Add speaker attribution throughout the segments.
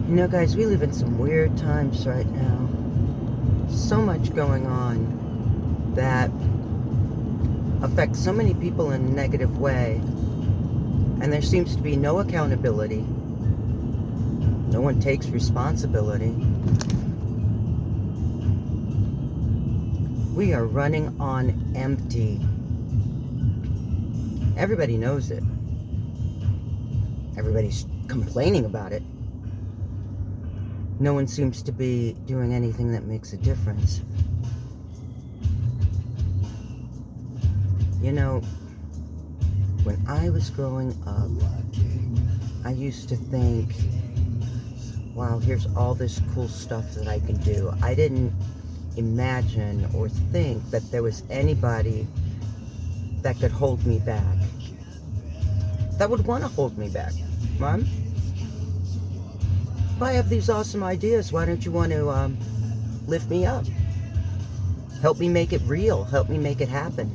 Speaker 1: You know, guys, we live in some weird times right now. So much going on that affects so many people in a negative way. And there seems to be no accountability. No one takes responsibility. We are running on empty. Everybody knows it. Everybody's complaining about it. No one seems to be doing anything that makes a difference. You know, when I was growing up, I used to think, wow, here's all this cool stuff that I can do. I didn't imagine or think that there was anybody that could hold me back, that would want to hold me back. Mom? If I have these awesome ideas, why don't you want to lift me up? Help me make it real. Help me make it happen.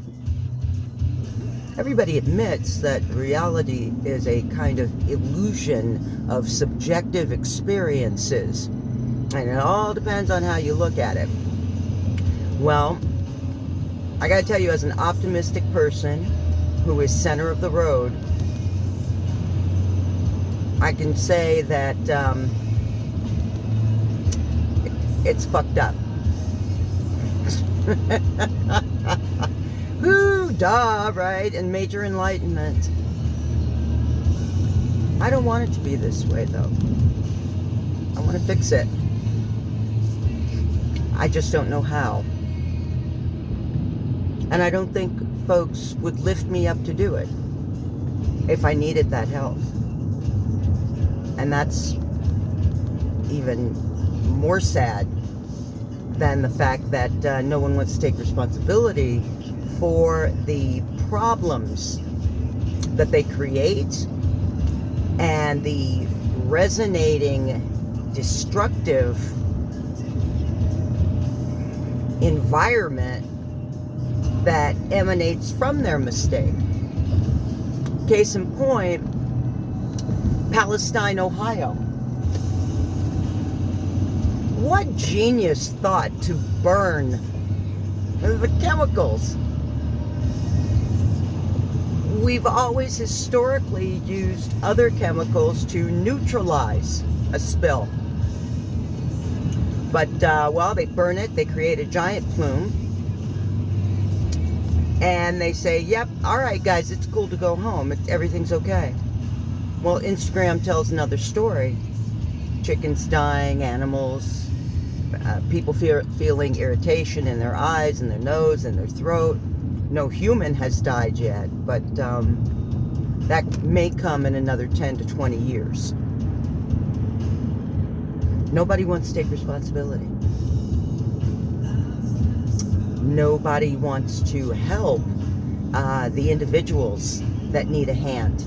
Speaker 1: Everybody admits that reality is a kind of illusion of subjective experiences. And it all depends on how you look at it. Well, I gotta tell you, as an optimistic person who is center of the road, I can say that it's fucked up. Whoo, duh, right? And major enlightenment. I don't want it to be this way, though. I want to fix it. I just don't know how. And I don't think folks would lift me up to do it if I needed that help. And that's even more sad than the fact that no one wants to take responsibility for the problems that they create and the resonating, destructive environment that emanates from their mistake. Case in point, Palestine, Ohio. What genius thought to burn the chemicals? We've always historically used other chemicals to neutralize a spill. But, well, they burn it, they create a giant plume, and they say, yep, all right, guys, it's cool to go home. Everything's okay. Well, Instagram tells another story. Chickens dying, animals, people feeling irritation in their eyes and their nose and their throat. No human has died yet, but that may come in another 10 to 20 years. Nobody wants to take responsibility. Nobody wants to help the individuals that need a hand.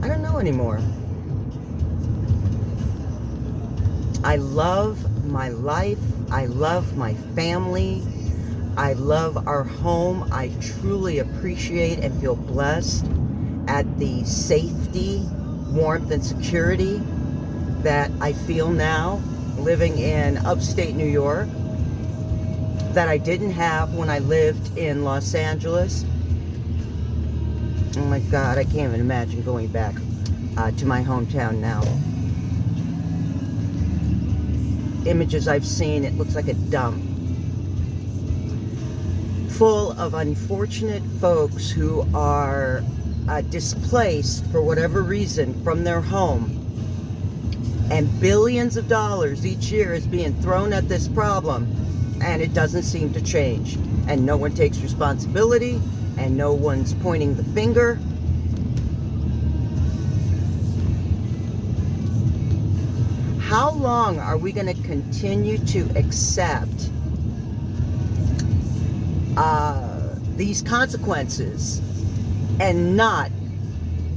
Speaker 1: I don't know anymore. I love my life. I love my family. I love our home. I truly appreciate and feel blessed at the safety, warmth, and security that I feel now living in upstate New York that I didn't have when I lived in Los Angeles. Oh my God, I can't even imagine going back to my hometown now. Images I've seen, it looks like a dump. Full of unfortunate folks who are displaced for whatever reason from their home. And billions of dollars each year is being thrown at this problem, and it doesn't seem to change. And no one takes responsibility, and no one's pointing the finger. How long are we going to continue to accept these consequences and not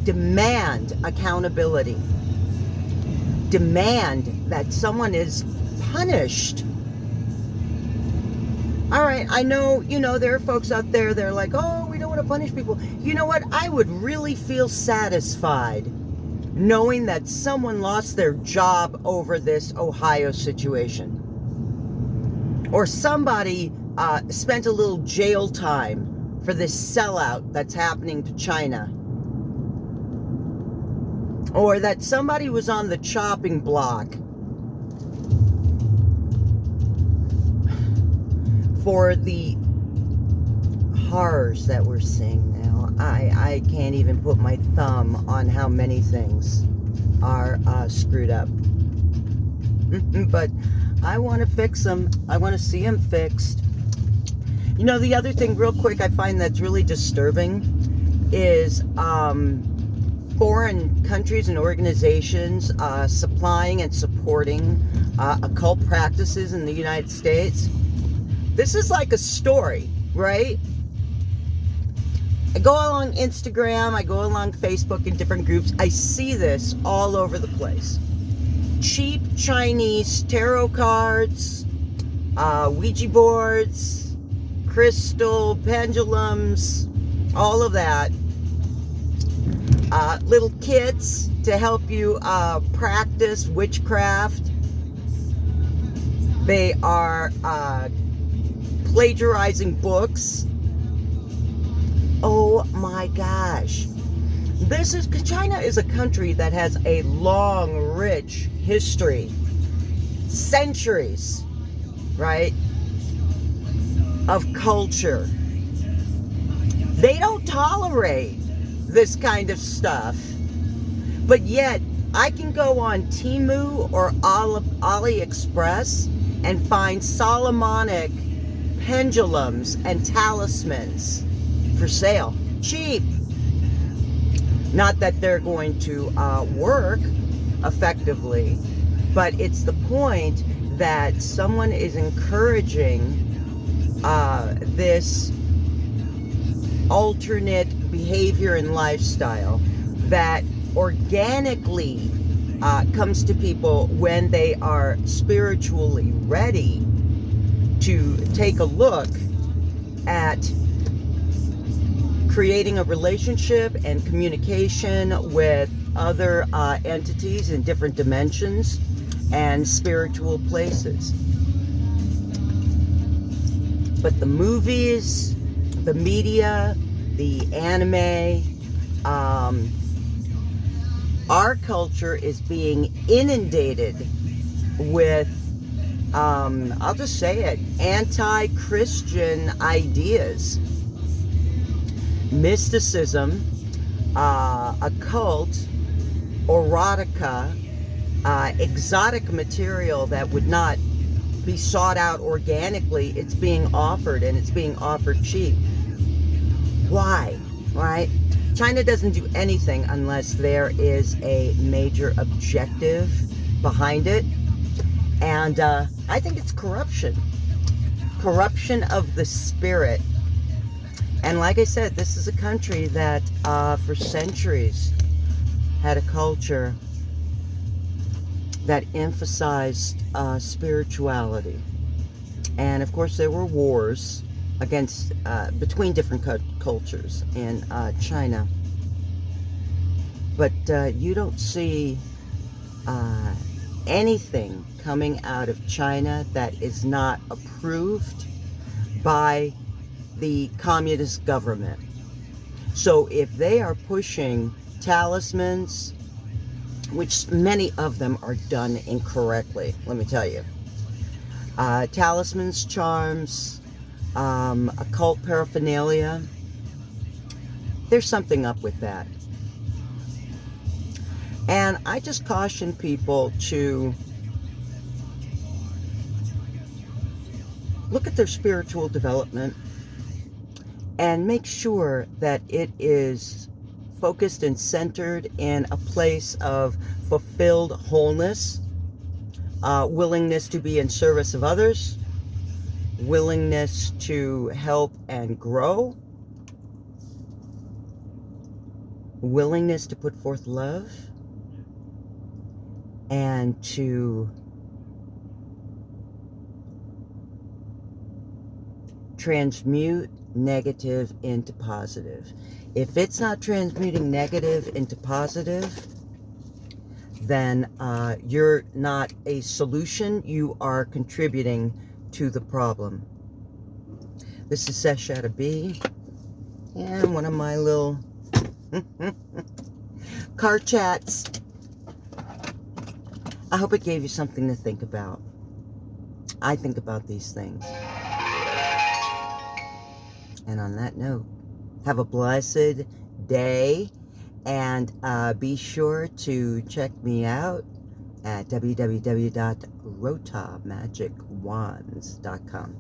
Speaker 1: demand accountability? Demand that someone is punished. All right, I know, there are folks out there that are like, oh, we don't want to punish people. You know what? I would really feel satisfied knowing that someone lost their job over this Ohio situation, or somebody spent a little jail time for this sellout that's happening to China, or that somebody was on the chopping block for the horrors that we're seeing now. I can't even put my thumb on how many things are screwed up. But I want to fix them. I want to see them fixed. You know, the other thing, real quick, I find that's really disturbing is foreign countries and organizations supplying and supporting occult practices in the United States. This is like a story, right? I go along Instagram, I go along Facebook in different groups. I see this all over the place. Cheap Chinese tarot cards, Ouija boards, crystal pendulums, all of that. Little kits to help you practice witchcraft. They are plagiarizing books. Oh my gosh. China is a country that has a long, rich history. Centuries, right? Of culture. They don't tolerate this kind of stuff. But yet, I can go on Temu or AliExpress and find Solomonic pendulums and talismans for sale. Cheap. Not that they're going to work effectively, but it's the point that someone is encouraging this alternate behavior and lifestyle that organically comes to people when they are spiritually ready to take a look at creating a relationship and communication with other entities in different dimensions and spiritual places. But the movies, the media, the anime, our culture is being inundated with, I'll just say it, anti-Christian ideas. Mysticism, occult, erotica, exotic material that would not be sought out organically. It's being offered, and it's being offered cheap. Why? Right? China doesn't do anything unless there is a major objective behind it. And I think it's corruption. Corruption of the spirit. And like I said, this is a country that for centuries had a culture that emphasized spirituality. And of course there were wars against between different cultures in China. But you don't see anything coming out of China that is not approved by the communist government. So if they are pushing talismans, which many of them are done incorrectly, let me tell you, talismans, charms, occult paraphernalia, there's something up with that. And I just caution people to look at their spiritual development and make sure that it is focused and centered in a place of fulfilled wholeness, willingness to be in service of others, willingness to help and grow, willingness to put forth love, and to transmute negative into positive. If it's not transmuting negative into positive, then you're not a solution. You are contributing to the problem. This is Sesh Shadow B, and one of my little car chats. I hope it gave you something to think about. I think about these things. And on that note, have a blessed day, and be sure to check me out at www.rotamagicwands.com.